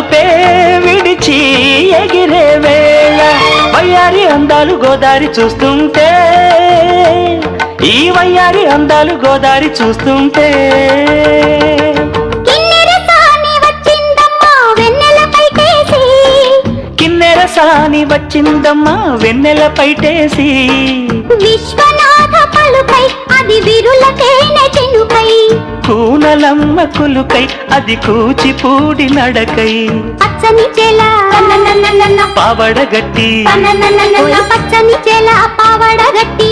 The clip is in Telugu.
అదుపే విడిచి ఎగిరే వేళ వయ్యారి అందాలు గోదారి చూస్తుంటే ఈ వయ్యారి అందాలు గోదారి చూస్తుంటే కిన్నెర సాని వచ్చిందమ్మా వెన్నెల పైటేసి విశ్వనాథ పలుకై అది విరులకేనే చెనుకై కూనలమ్మ కులుకై అది కూచిపూడి నడకై పచ్చని చెల పావడగట్టి పచ్చని చెల పావడగట్టి